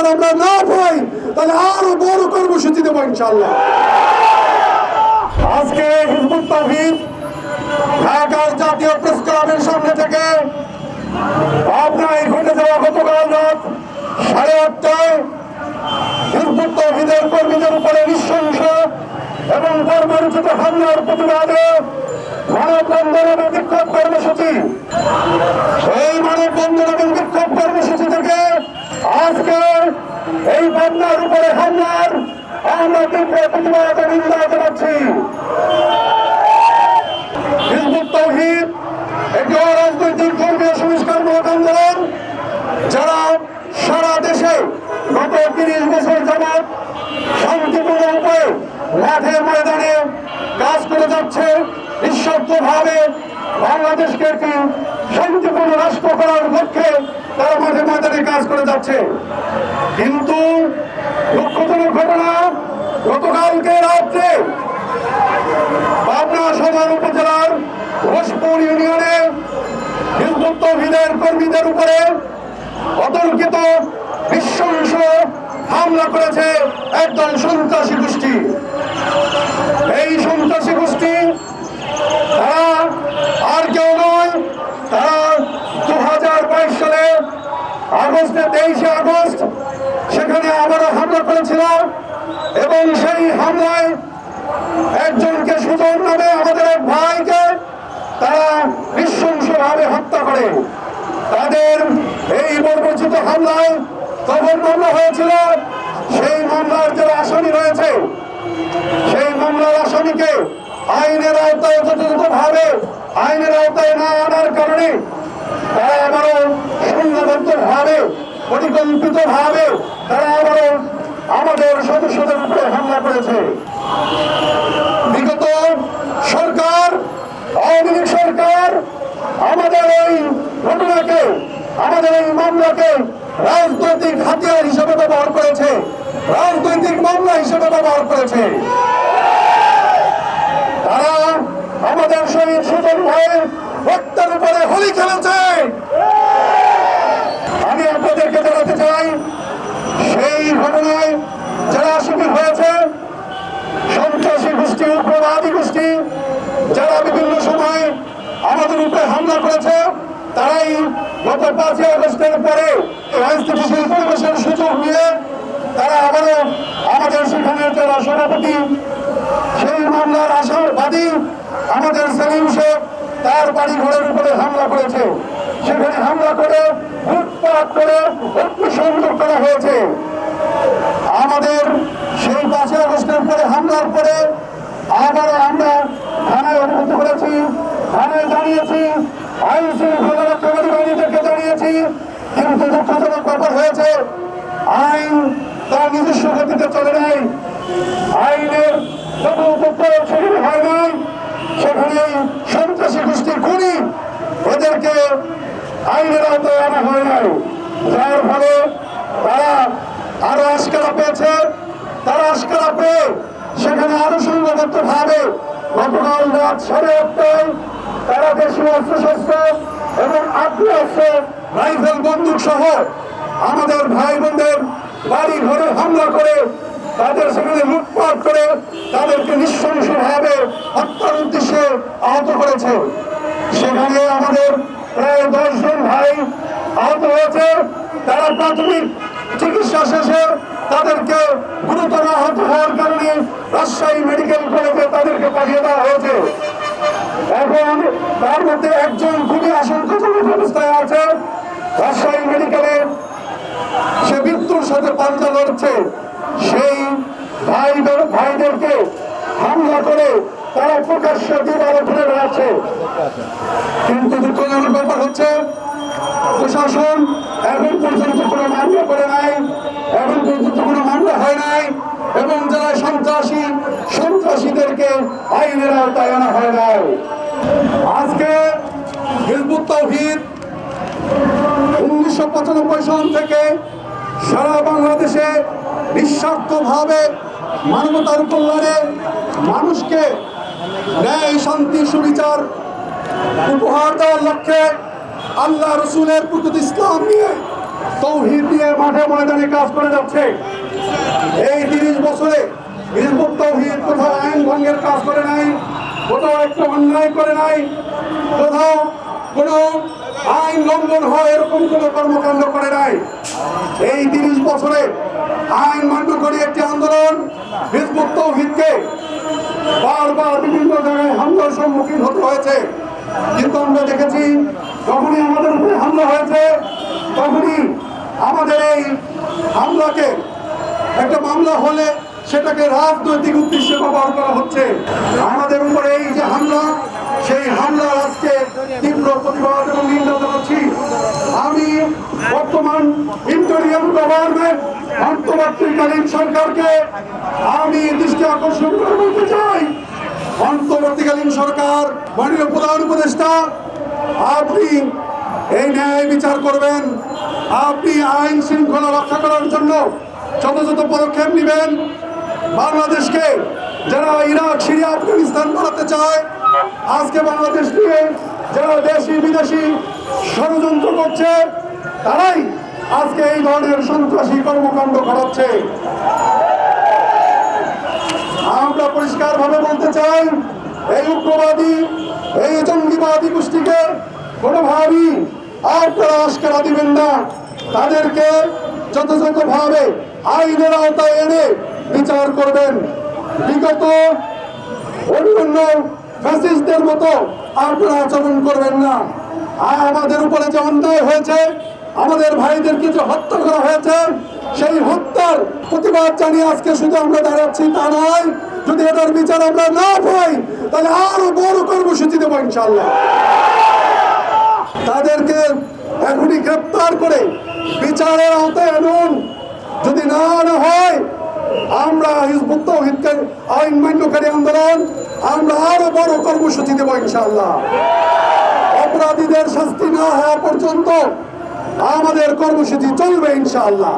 বিচার আমরা না পাই তাহলে আরো বড় কর্মসূচি দেবো ইনশাআল্লাহ। আজকে হিজবুত তাওহীদ ঢাকার জাতীয় প্রেস ক্লাবের সামনে থেকে পাবনায় ঘটে যাওয়া গতকাল রাত 8:30টায় হিজবুত তাওহীদের কর্মীদের উপরে নৃশংস এবং বর্বরোচিত হামলার প্রতিবাদে মানববন্ধন এবং বিক্ষোভ কর্মসূচি, এই মানববন্ধন এবং বিক্ষোভ কর্মসূচি থেকে আজকে এই পাবনার উপরে হামলার আমরা তীব্র প্রতিবাদ ও নিন্দা জানাচ্ছি। হিজবুত তাওহীদ একটি অরাজনৈতিক ধর্মীয় সংস্কারমূলক আন্দোলন, যারা সারা দেশে গত 30 বছর যাবৎ শান্তিপূর্ণ উপায়ে মাঠে ময়দানে কাজ করে যাচ্ছে, নিঃস্বার্থভাবে বাংলাদেশকে একটি শান্তিপূর্ণ রাষ্ট্র করার লক্ষ্যে তারা মাঠে ময়দানে কাজ করে যাচ্ছে। কিন্তু দুঃখজনক ঘটনা, গতকালকে রাত্রে পাবনা সদর উপজেলার ঘোষপুর ইউনিয়নে হিজবুত তাওহীদের কর্মীদের উপরে অতর্কিত নৃশংস হামলা করেছে একদল সন্ত্রাসী গোষ্ঠী। এই সন্ত্রাসী গোষ্ঠী তারা আর কেউ নয়, তারা 2022 সালে আগস্টে 23শে আগস্ট সেখানে আবারও হামলা করেছিল এবং সেই হামলায় একজনকে সুজন নামে আমাদের এক ভাইকে তারা নৃশংসভাবে হত্যা করে। তাদের এই বর্বরোচিত হামলায় তখন মামলা হয়েছিল, সেই মামলার যারা আসামি রয়েছে সেই মামলার আসামিকে আইনের আওতায় যথাযথভাবে আইনের আওতায় না আনার কারণে তারা আবারও সংঘবদ্ধভাবে পরিকল্পিতভাবে তারা আবারও আমাদের সদস্যদের উপরে হামলা করেছে। বিগত সরকার, আওয়ামী লীগ সরকার আমাদের এই ঘটনাকে, আমাদের এই মামলাকে রাজনৈতিক হাতিয়ার হিসেবে ব্যবহার করেছে, রাজনৈতিক মামলা হিসেবে ব্যবহার করেছে। তারা আমাদের শহীদ সুজন ভাইয়ের রক্তের উপরে হোলি খেলেছে। আমি আপনাদেরকে জানাতে চাই, সেই ঘটনায় যারা আসামি হয়েছে সন্ত্রাসী গোষ্ঠী, উগ্রবাদী গোষ্ঠী, যারা বিভিন্ন সময় আমাদের উপরে হামলা করেছে, তারাই গত 5ই আগস্টের পরে রাজনীতিশীল পরিবেশের সুযোগ নিয়ে তারা আবারও আমাদের সেখানের যারা সভাপতি, সেই মামলার আসামিবাদী আমাদের সেলিম শেখ, তার বাড়ি ঘরের উপরে হামলা করেছে। সেখানে হামলা করে লুটপাট করে অগ্নিসংযোগ করা হয়েছে। আমাদের সেই 5ই আগস্টের পরে হামলার পরে আবারও আমরা থানায় অবগত করেছি, থানায় জানিয়েছি, আইন শৃঙ্খলা রক্ষাকারী বাহিনীদেরকে জানিয়েছি। কিন্তু দুঃখজনক ব্যাপার হয়েছে, আইন তার নিজস্ব গতিতে চলে নাই, আইনের সেখানে হয় নাই। সেখানে সন্ত্রাসী গোষ্ঠীর খুনি এদেরকে আইনের আওতায় আনা হয় নাই, যার ফলে তারা আরো আশকারা পেয়েছে। তারা আশকারা পেয়ে সেখানে আরো সংঘবদ্ধভাবে গতকাল রাত 8:30টায় তারা দেশীয় অস্ত্রশস্ত্র এবং আগ্নেয়াস্ত্র, রাইফেল, বন্দুক সহ আমাদের ভাই বোনদের বাড়ি ঘরে হামলা করে তাদের সেখানে লুটপাট করে তাদেরকে নৃশংসভাবে হত্যার উদ্দেশ্যে আহত করেছে। সেখানে আমাদের প্রায় 10 জন ভাই আহত হয়েছে। তারা প্রাথমিক চিকিৎসা শেষে তাদেরকে গুরুতর আহত হওয়ার কারণে রাজশাহী মেডিকেল কলেজে তাদেরকে পাঠিয়ে দেওয়া হয়েছে। এখন তার মধ্যে একজন খুবই আশঙ্কাজনক অবস্থায় আছে, রাজশাহী মেডিকেলে সে মৃত্যুর সাথে পাঞ্জা লড়ছে। সেই ভাইদেরকে হামলা করে তারা প্রকাশ্যে দিবারে ঘুরে বেড়াচ্ছে। কিন্তু দুঃখজনক ব্যাপার হচ্ছে, প্রশাসন এখন পর্যন্ত কোনো মামলা করে নাই, এখন পর্যন্ত কোনো মামলা হয় নাই, এবং যারা সন্ত্রাসীদেরকে আইনের আওতায় আনা হয় নাই। আজকে হিজবুত তাওহীদ 1995 সাল থেকে সারা বাংলাদেশে নিঃস্বার্থভাবে মানবতার কল্যাণে মানুষকে ন্যায়, শান্তি, সুবিচার উপহার দেওয়ার লক্ষ্যে আল্লাহ রসুলের প্রকৃত ইসলাম নিয়ে, তৌহিদ নিয়ে মাঠে ময়দানে কাজ করে যাচ্ছে। এই 30 বছরে হিজবুত তাওহীদ কোথাও আইন ভঙ্গের কাজ করে নাই, কোথাও একটা অন্যায় করে নাই, কোথাও কোনো আইন লঙ্ঘন হয় এরকম কোনো কর্মকাণ্ড করে নাই। এই 30 বছরে আইন মান্য করে একটি আন্দোলন হিজবুত তাওহীদকে বারবার বিভিন্ন জায়গায় হামলার সম্মুখীন হতে হয়েছে। কিন্তু আমরা দেখেছি যখনই আমাদের উপরে হামলা হয়েছে তখনই আমাদের এই হামলাকে একটা মামলা হলে সেটাকে রাজনৈতিক উদ্দেশ্যে ব্যবহার করা হচ্ছে। আমাদের উপরে এই যে হামলা, সেই হামলার আজকে তীব্র প্রতিবাদ এবং নিন্দা জানাচ্ছি। আমি বর্তমান ইন্টারিয়াম গভর্নমেন্ট অন্তর্বর্তীকালীন সরকারকে আমি দৃষ্টি আকর্ষণ করে বলতে চাই, অন্তর্বর্তীকালীন সরকার মাননীয় প্রধান উপদেষ্টা, আপনি এই ন্যায় বিচার করবেন, আপনি আইন শৃঙ্খলা রক্ষা করার জন্য যথাযথ পদক্ষেপ নেবেন। বাংলাদেশকে যারা ইরাক, সিরিয়া, আফগানিস্তান বানাতে চায়, আজকে বাংলাদেশ নিয়ে যারা দেশি বিদেশি ষড়যন্ত্র করছে, তারাই আজকে এই ধরনের সন্ত্রাসী কর্মকাণ্ড ঘটাচ্ছে। আমরা পরিষ্কারভাবে বলতে চাই, এই উগ্রবাদী, এই জঙ্গিবাদী গোষ্ঠীকে কোনোভাবেই আপনারা আশকারা দিবেন না। তাদেরকে যথাযথভাবে আইনের আওতায় এনে বিচার করবেন। বিগত অন্যান্য ফ্যাসিস্টদের মতো আপনারা আচরণ করবেন না। আমাদের উপরে যে অন্যায় হয়েছে, আমাদের ভাইদেরকে যে হত্যা করা হয়েছে, সেই হত্যার প্রতিবাদ জানিয়ে আজকে শুধু আমরা দাঁড়াচ্ছি তা নয়, যদি এটার বিচার আমরা না পাই তাহলে আরো বড় কর্মসূচি দেবো ইনশাআল্লাহ। তাদেরকে এখনই গ্রেপ্তার করে বিচারের আওতায় আনুন। যদি না আনা হয়, আমরা হিজবুত তাওহীদকে আইন মান্যকারী আন্দোলন আমরা আরো বড় কর্মসূচি দেবো ইনশাআল্লাহ। অপরাধীদের শাস্তি না হওয়া পর্যন্ত আমাদের কর্মসূচি চলবে ইনশাআল্লাহ।